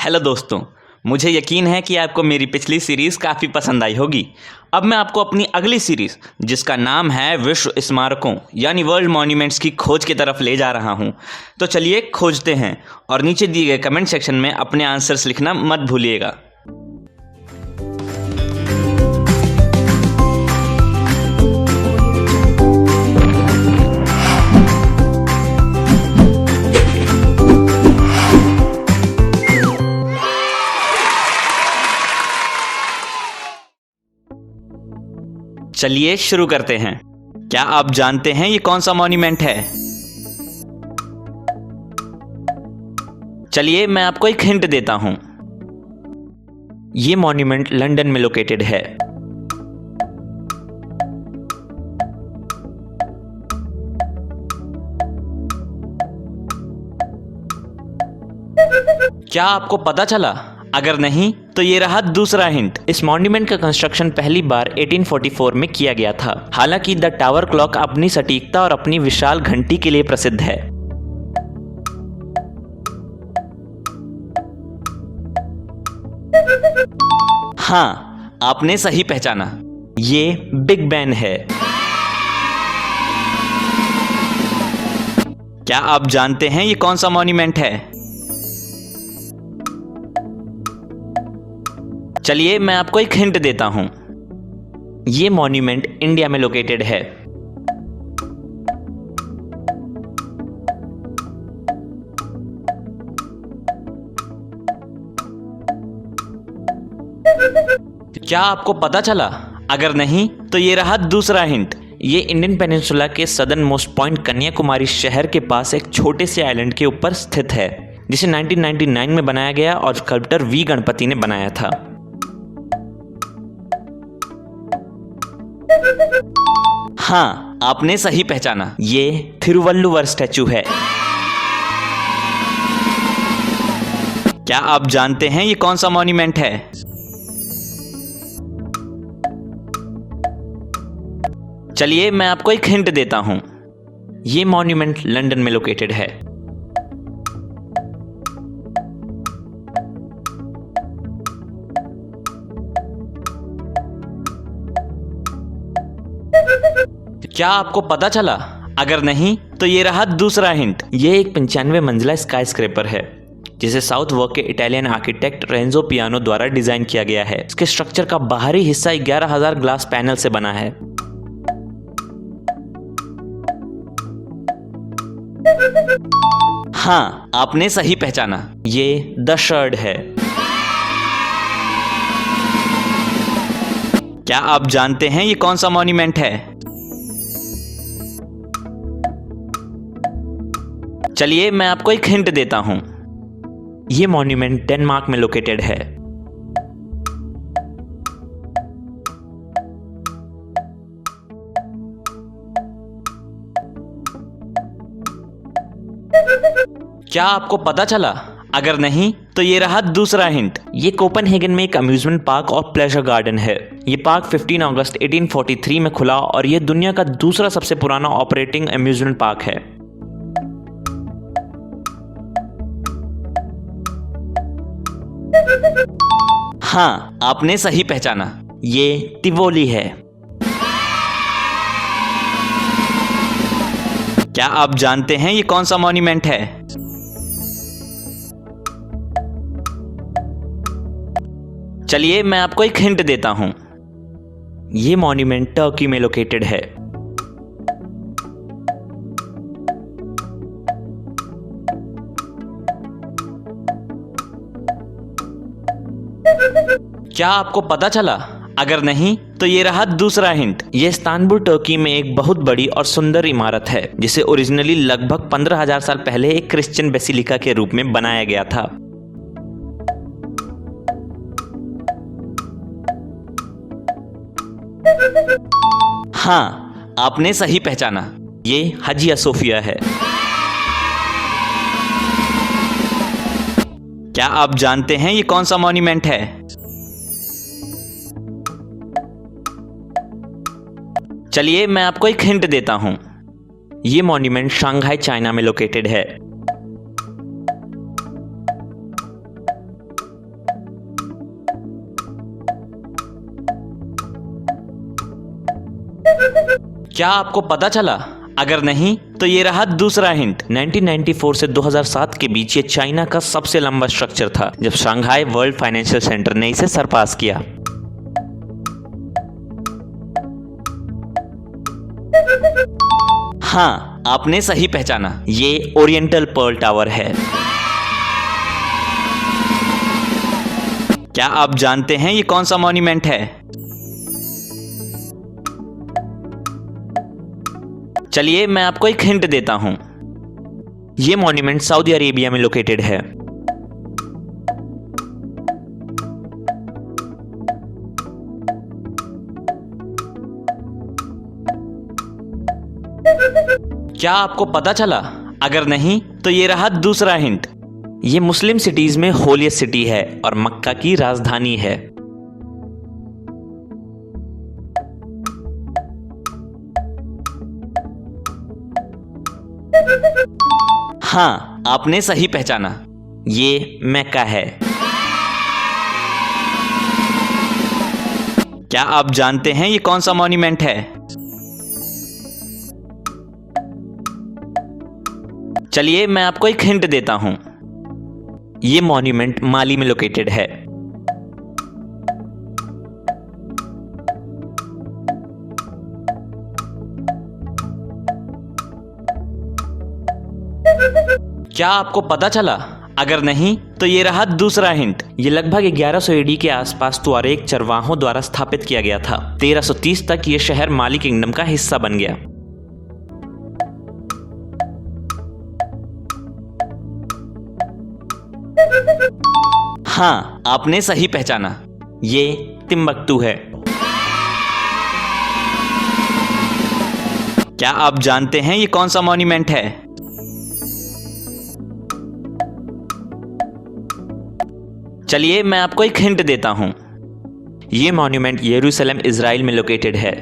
Hello दोस्तों, मुझे यकीन है कि आपको मेरी पिछली सीरीज़ काफ़ी पसंद आई होगी। अब मैं आपको अपनी अगली सीरीज़ जिसका नाम है विश्व स्मारकों यानी वर्ल्ड मॉन्यूमेंट्स की खोज की तरफ ले जा रहा हूं। तो चलिए खोजते हैं और नीचे दिए गए कमेंट सेक्शन में अपने आंसर्स लिखना मत भूलिएगा। चलिए शुरू करते हैं। क्या आप जानते हैं ये कौन सा मॉन्यूमेंट है? चलिए मैं आपको एक हिंट देता हूं। ये मॉन्यूमेंट लंदन में लोकेटेड है। क्या आपको पता चला? अगर नहीं तो ये रहा दूसरा हिंट। इस मॉन्यूमेंट का कंस्ट्रक्शन पहली बार 1844 में किया गया था। हालांकि द टावर क्लॉक अपनी सटीकता और अपनी विशाल घंटी के लिए प्रसिद्ध है। हाँ, आपने सही पहचाना, ये बिग बेन है। क्या आप जानते हैं ये कौन सा मॉन्यूमेंट है? चलिए मैं आपको एक हिंट देता हूं। ये मॉन्यूमेंट इंडिया में लोकेटेड है। क्या आपको पता चला? अगर नहीं तो ये रहा दूसरा हिंट। ये इंडियन पेनिनसुला के सदर्न मोस्ट पॉइंट कन्याकुमारी शहर के पास एक छोटे से आइलैंड के ऊपर स्थित है, जिसे 1999 में बनाया गया और स्कल्प्टर वी गणपति ने बनाया था। हाँ, आपने सही पहचाना, ये थिरुवल्लुवर स्टैचू है। क्या आप जानते हैं ये कौन सा मॉन्यूमेंट है? चलिए मैं आपको एक हिंट देता हूं। ये मॉन्यूमेंट लंदन में लोकेटेड है। क्या आपको पता चला? अगर नहीं तो ये रहा दूसरा हिंट। ये एक 95 मंजिला स्काई स्क्रैपर है, जिसे साउथ वर्क के इटालियन आर्किटेक्ट रेंजो पियानो द्वारा डिजाइन किया गया है। इसके स्ट्रक्चर का बाहरी हिस्सा 11,000 ग्लास पैनल से बना है। हाँ, आपने सही पहचाना, ये द शर्ड है। क्या आप जानते हैं ये कौन सा मॉन्यूमेंट है? चलिए मैं आपको एक हिंट देता हूं। ये मॉन्यूमेंट डेनमार्क में लोकेटेड है। क्या आपको पता चला? अगर नहीं तो ये रहा दूसरा हिंट। ये कोपेनहेगन में एक अम्यूजमेंट पार्क और प्लेजर गार्डन है। ये पार्क 15 अगस्त 1843 में खुला और ये दुनिया का दूसरा सबसे पुराना ऑपरेटिंग अम्यूजमेंट पार्क है। हाँ, आपने सही पहचाना, ये तिवोली है। क्या आप जानते हैं ये कौन सा मॉन्यूमेंट है? चलिए मैं आपको एक हिंट देता हूं। ये मॉन्यूमेंट टर्की में लोकेटेड है। क्या आपको पता चला? अगर नहीं तो ये रहा दूसरा हिंट। ये इस्तांबुल टर्की में एक बहुत बड़ी और सुंदर इमारत है, जिसे ओरिजिनली लगभग 15,000 साल पहले एक क्रिश्चियन बेसिलिका के रूप में बनाया गया था। हाँ, आपने सही पहचाना, ये हाजिया सोफिया है। क्या आप जानते हैं ये कौन सा मॉन्यूमेंट है? चलिए मैं आपको एक हिंट देता हूं। ये मॉन्यूमेंट शंघाई चाइना में लोकेटेड है। क्या आपको पता चला? अगर नहीं तो ये रहा दूसरा हिंट। 1994 से 2007 के बीच ये चाइना का सबसे लंबा स्ट्रक्चर था, जब शंघाई वर्ल्ड फाइनेंशियल सेंटर ने इसे सरपास किया। हाँ, आपने सही पहचाना, ये ओरिएंटल पर्ल टावर है। क्या आप जानते हैं ये कौन सा मॉन्यूमेंट है? चलिए मैं आपको एक हिंट देता हूं। ये मॉन्यूमेंट सऊदी अरेबिया में लोकेटेड है। क्या आपको पता चला? अगर नहीं तो ये रहा दूसरा हिंट। ये मुस्लिम सिटीज में होलिएस्ट सिटी है और मक्का की राजधानी है। हाँ, आपने सही पहचाना, ये मक्का है। क्या आप जानते हैं ये कौन सा मॉन्यूमेंट है? चलिए मैं आपको एक हिंट देता हूं। ये मॉन्यूमेंट माली में लोकेटेड है। क्या आपको पता चला? अगर नहीं तो ये रहा दूसरा हिंट। ये लगभग 1100 AD के आसपास तुआरेग चरवाहों द्वारा स्थापित किया गया था। 1330 तक ये शहर माली किंगडम का हिस्सा बन गया। हाँ, आपने सही पहचाना, ये तिम्बक्तू है। क्या आप जानते हैं ये कौन सा मॉन्यूमेंट है? चलिए मैं आपको एक हिंट देता हूं। ये मॉन्यूमेंट यरूशलेम इजराइल में लोकेटेड है।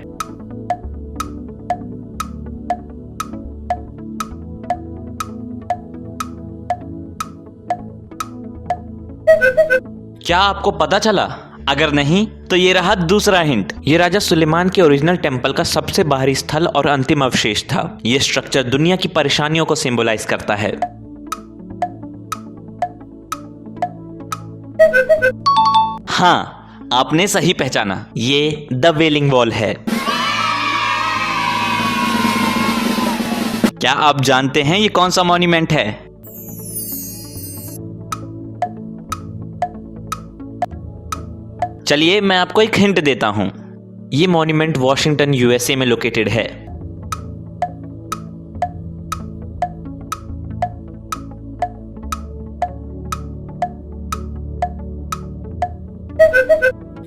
क्या आपको पता चला? अगर नहीं तो ये रहा दूसरा हिंट। ये राजा सुलेमान के ओरिजिनल टेंपल का सबसे बाहरी स्थल और अंतिम अवशेष था। ये स्ट्रक्चर दुनिया की परेशानियों को सिंबलाइज करता है। हाँ, आपने सही पहचाना, ये द वेलिंग वॉल है। क्या आप जानते हैं ये कौन सा मॉन्यूमेंट है? चलिए मैं आपको एक हिंट देता हूं। ये मॉन्यूमेंट वॉशिंगटन USA में लोकेटेड है।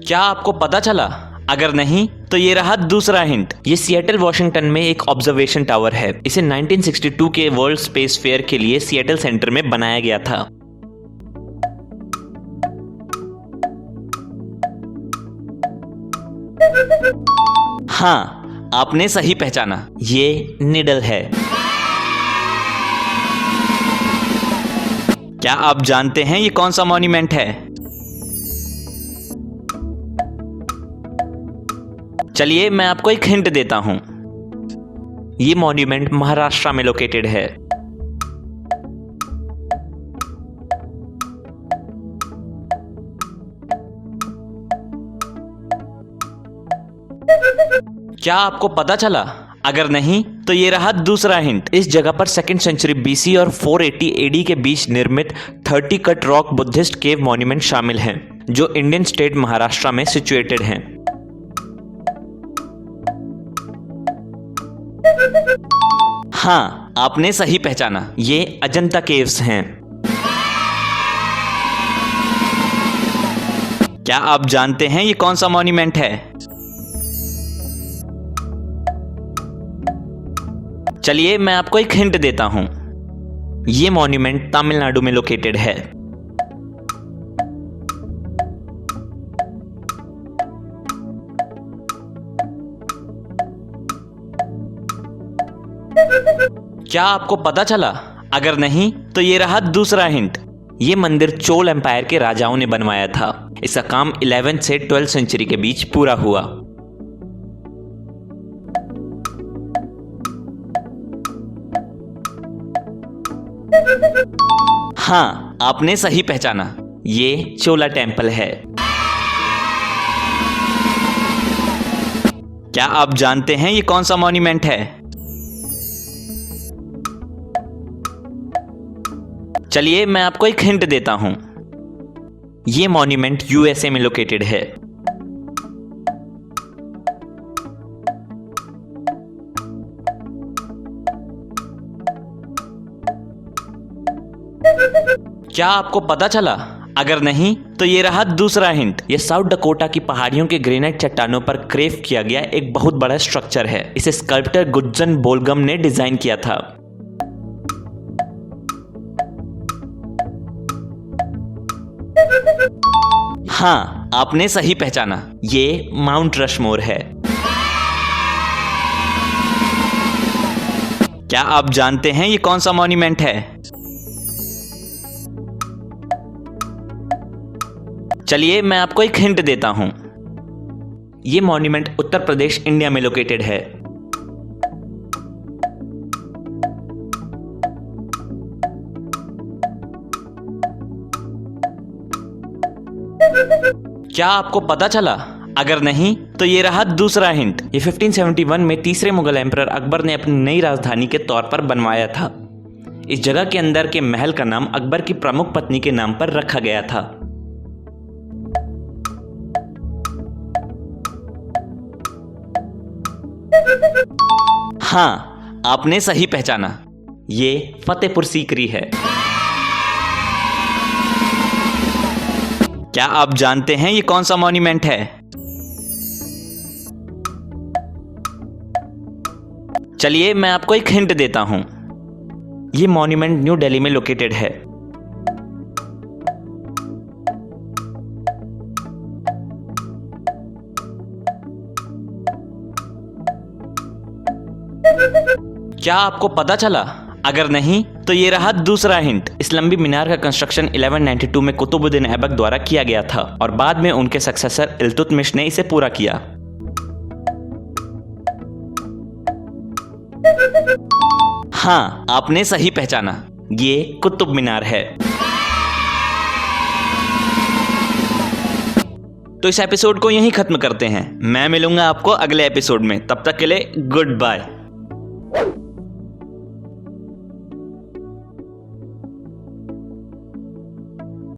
क्या आपको पता चला? अगर नहीं तो ये रहा दूसरा हिंट। ये सिएटल वॉशिंगटन में एक ऑब्जर्वेशन टावर है। इसे 1962 के वर्ल्ड स्पेस फेयर के लिए सिएटल सेंटर में बनाया गया था। हाँ, आपने सही पहचाना, ये निडल है। क्या आप जानते हैं ये कौन सा मॉन्यूमेंट है? चलिए मैं आपको एक हिंट देता हूं। ये मॉन्यूमेंट महाराष्ट्र में लोकेटेड है। क्या आपको पता चला? अगर नहीं तो ये रहा दूसरा हिंट। इस जगह पर 2nd सेंचुरी BC और 480 AD के बीच निर्मित 30 कट रॉक बुद्धिस्ट केव मॉन्यूमेंट शामिल हैं, जो इंडियन स्टेट महाराष्ट्र में सिचुएटेड हैं। हाँ, आपने सही पहचाना, ये अजंता केव्स हैं। क्या आप जानते हैं ये कौन सा मॉन्यूमेंट है? चलिए मैं आपको एक हिंट देता हूं। ये मॉन्यूमेंट तमिलनाडु में लोकेटेड है। क्या आपको पता चला? अगर नहीं तो ये रहा दूसरा हिंट। ये मंदिर चोल एम्पायर के राजाओं ने बनवाया था। इसका काम 11th से 12th सेंचुरी के बीच पूरा हुआ। हाँ, आपने सही पहचाना, ये चोला टेम्पल है। क्या आप जानते हैं ये कौन सा मॉन्यूमेंट है? चलिए मैं आपको एक हिंट देता हूं। ये मॉन्यूमेंट यूएसए में लोकेटेड है। क्या आपको पता चला? अगर नहीं तो ये रहा दूसरा हिंट। ये साउथ डकोटा की पहाड़ियों के ग्रेनाइट चट्टानों पर क्रेव किया गया एक बहुत बड़ा स्ट्रक्चर है। इसे स्कल्प्टर गुड्जन बोलगम ने डिजाइन किया था। हाँ, आपने सही पहचाना, ये माउंट रशमोर है। क्या आप जानते हैं ये कौन सा मॉन्यूमेंट है? चलिए मैं आपको एक हिंट देता हूं। ये मॉन्यूमेंट उत्तर प्रदेश इंडिया में लोकेटेड है। क्या आपको पता चला? अगर नहीं तो ये रहा दूसरा हिंट। ये 1571 में तीसरे मुगल एम्परर अकबर ने अपनी नई राजधानी के तौर पर बनवाया था। इस जगह के अंदर के महल का नाम अकबर की प्रमुख पत्नी के नाम पर रखा गया था। हाँ, आपने सही पहचाना, ये फतेहपुर सीकरी है। क्या आप जानते हैं ये कौन सा मॉन्यूमेंट है? चलिए मैं आपको एक हिंट देता हूं। ये मॉन्यूमेंट न्यू दिल्ली में लोकेटेड है। क्या आपको पता चला? अगर नहीं तो ये रहा दूसरा हिंट। इस लंबी मीनार का कंस्ट्रक्शन 1192 में कुतुबुद्दीन ऐबक द्वारा किया गया था और बाद में उनके सक्सेसर इल्तुतमिश ने इसे पूरा किया। हाँ, आपने सही पहचाना, ये कुतुब मीनार है। तो इस एपिसोड को यहीं खत्म करते हैं। मैं मिलूंगा आपको अगले एपिसोड में। तब तक के लिए गुड बाय।